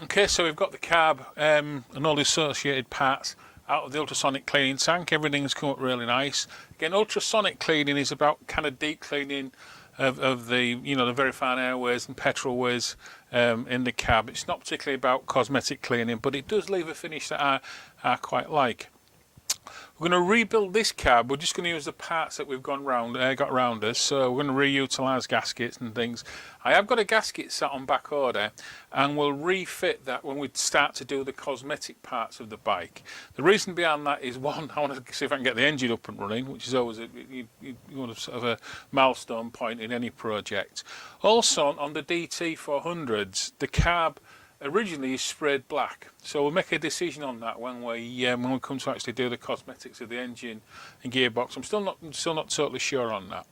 Okay, so we've got the carb and all the associated parts out of the ultrasonic cleaning tank. Everything's come up really nice. Again, ultrasonic cleaning is about kind of deep cleaning of the, you know, the very fine airways and petrol ways in the cab. It's not particularly about cosmetic cleaning, but it does leave a finish that I quite like. We're going to rebuild this cab. We're just going to use the parts that we've got around us. So we're going to reutilise gaskets and things. I have got a gasket set on back order, and we'll refit that when we start to do the cosmetic parts of the bike. The reason behind that is, one, I want to see if I can get the engine up and running, which is always sort of a milestone point in any project. Also, on the DT400s, the carb originally is sprayed black, so we'll make a decision on that when we come to actually do the cosmetics of the engine and gearbox. I'm still not totally sure on that.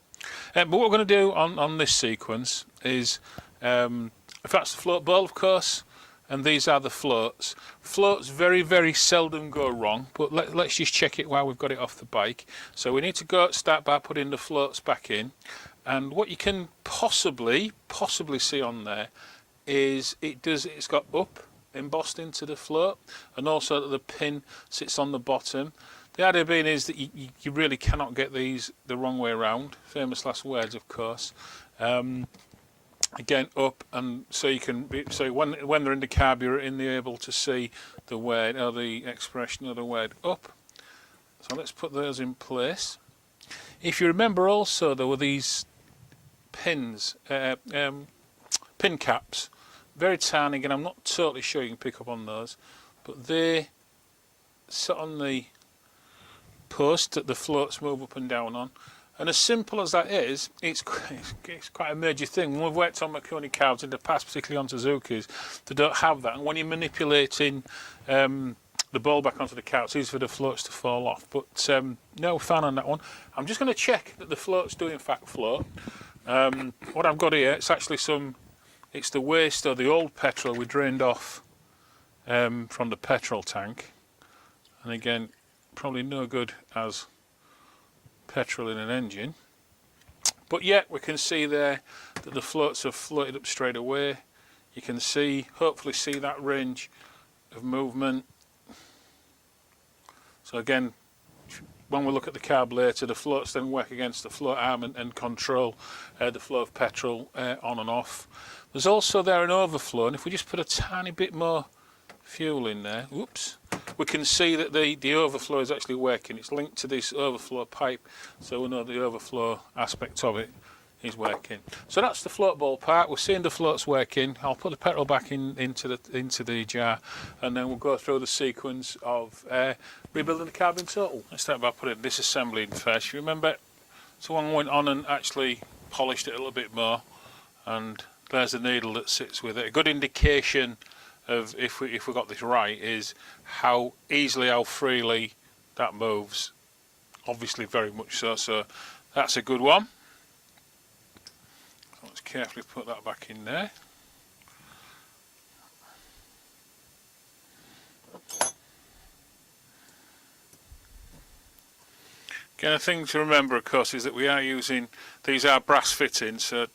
But what we're going to do on this sequence is, if that's the float bowl, of course, and these are the floats. Floats very, very seldom go wrong, but let's just check it while we've got it off the bike. So we need to start by putting the floats back in, and what you can possibly see on there is it's got up embossed into the float, and also that the pin sits on the bottom. The idea being is that you really cannot get these the wrong way around. Famous last words, of course. Again, up, and so you can when they're in the carb, you're able to see the word or the expression of the word up. So let's put those in place. If you remember, also there were these pins, pin caps, very tiny. Again, I'm not totally sure you can pick up on those, but they sit on the post that the floats move up and down on. And as simple as that is, it's quite a major thing. When we've worked on Makuni carbs in the past, particularly on Suzuki's, they don't have that. And when you're manipulating the ball back onto the car, it's easy for the floats to fall off. But no, we're fine on that one. I'm just going to check that the floats do in fact float. What I've got here, it's actually it's the waste or the old petrol we drained off from the petrol tank. And again, probably no good as petrol in an engine. But yet we can see there that the floats have floated up straight away. You can hopefully see that range of movement. So again, when we look at the carb later, the floats then work against the float arm and control the flow of petrol on and off. There's also there an overflow, and if we just put a tiny bit more fuel in there, whoops, we can see that the overflow is actually working. It's linked to this overflow pipe, so we know the overflow aspect of it is working. So that's the float ball part. We're seeing the floats working. I'll put the petrol back into the jar, and then we'll go through the sequence of rebuilding the carb in total. Let's start by putting disassembly in first. You remember, someone went on and actually polished it a little bit more, and there's the needle that sits with it. A good indication of if we got this right is how easily, how freely that moves. Obviously very much so, so that's a good one. So let's carefully put that back in there. Again, a thing to remember, of course, is that we are using, these are brass fittings, so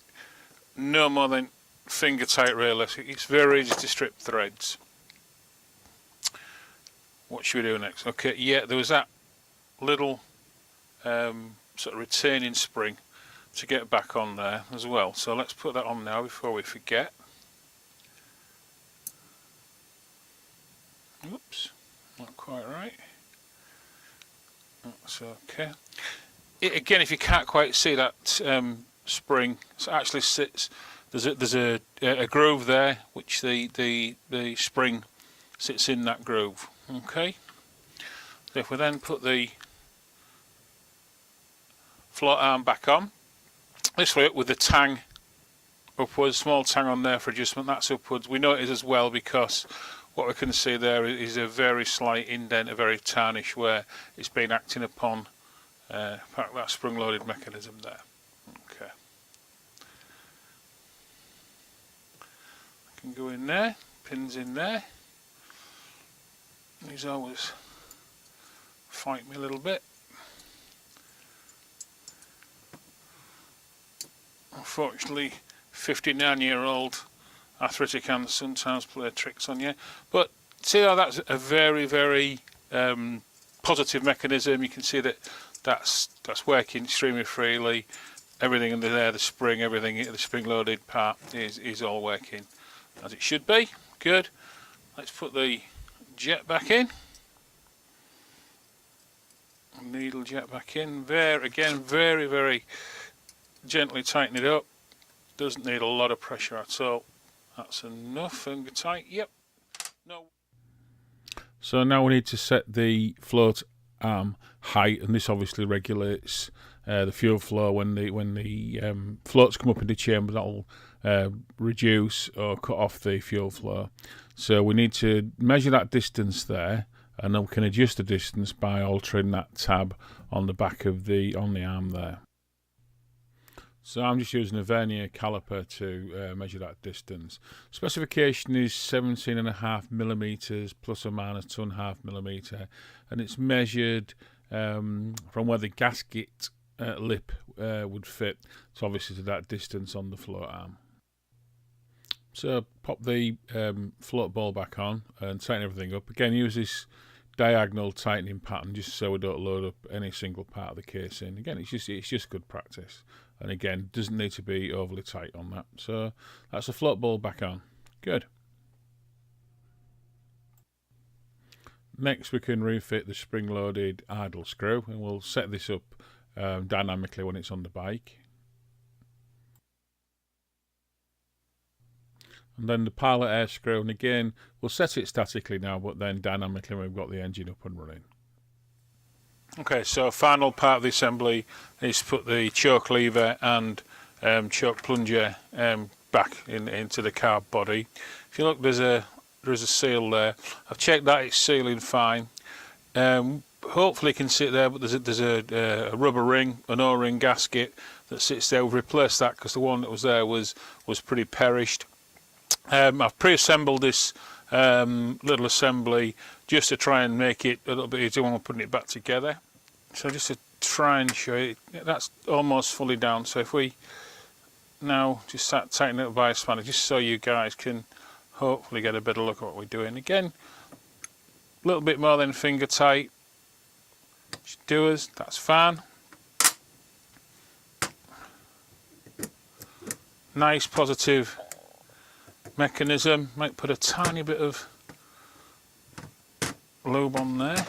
no more than finger tight realistic. It's very easy to strip threads. What should we do next? Okay, yeah, there was that little sort of retaining spring to get back on there as well, so let's put that on now before we forget. Oops, not quite right. That's okay. Again, if you can't quite see that spring, it actually sits. There's a groove there, which the spring sits in that groove. Okay. So if we then put the float arm back on, this way up with the tang upwards, small tang on there for adjustment. That's upwards. We know it is as well because what we can see there is a very slight indent, a very tarnish where it's been acting upon that spring-loaded mechanism there. Okay. Can go in there, pins in there. These always fight me a little bit. Unfortunately, 59-year-old arthritic hands sometimes play tricks on you. But see how that's a very, very positive mechanism. You can see that that's working extremely freely. Everything under there, the spring, everything, the spring-loaded part is all working as it should be. Good. Let's put the jet back in. Needle jet back in. Again, very, very gently tighten it up. Doesn't need a lot of pressure at all. That's enough. Finger tight. Yep. No. So now we need to set the float arm height, and this obviously regulates the fuel flow. When the floats come up in the chamber, that'll reduce or cut off the fuel flow. So we need to measure that distance there, and then we can adjust the distance by altering that tab on the back of the arm there. So I'm just using a vernier caliper to measure that distance. Specification is 17.5 millimeters plus or minus 2.5 millimeter, and it's measured from where the gasket lip would fit. So obviously to that distance on the float arm. So pop the float ball back on and tighten everything up. Again, use this diagonal tightening pattern just so we don't load up any single part of the casing. Again, it's just good practice. And again, doesn't need to be overly tight on that. So that's the float ball back on. Good. Next we can refit the spring-loaded idle screw, and we'll set this up dynamically when it's on the bike. And then the pilot air screw, and again we'll set it statically now, but then dynamically when we've got the engine up and running. Okay, so final part of the assembly is put the choke lever and choke plunger back into the carb body. If you look, there's a seal there. I've checked that it's sealing fine. Hopefully you can see it there, but there's a rubber ring, an O-ring gasket that sits there. We've replaced that because the one that was there was pretty perished. I've pre-assembled this little assembly just to try and make it a little bit easier when we're putting it back together. So just to try and show you, that's almost fully down. So if we now just start tightening it by a spanner, just so you guys can hopefully get a better look at what we're doing. Again, a little bit more than finger tight. Just do us, that's fine. Nice positive mechanism. Might put a tiny bit of lube on there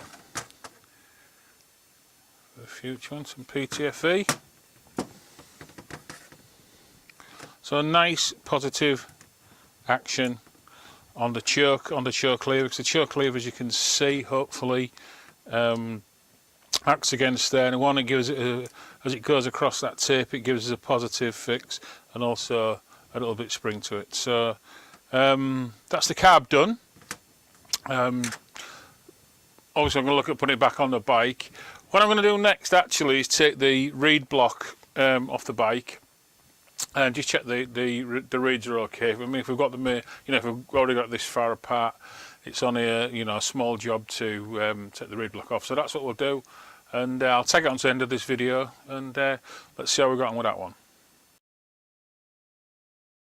for the future one, some PTFE. So a nice positive action on the choke lever, because the choke lever, as you can see, hopefully acts against there, and one that gives it as it goes across that tape, it gives us a positive fix and also a little bit spring to it. So that's the carb done. Obviously I'm going to look at putting it back on the bike. What I'm going to do next actually is take the reed block off the bike and just check the reeds are okay. I mean, if we've got them, if we've already got this far apart, it's only a small job to take the reed block off. So that's what we'll do, and I'll take it on to the end of this video, and let's see how we got on with that one.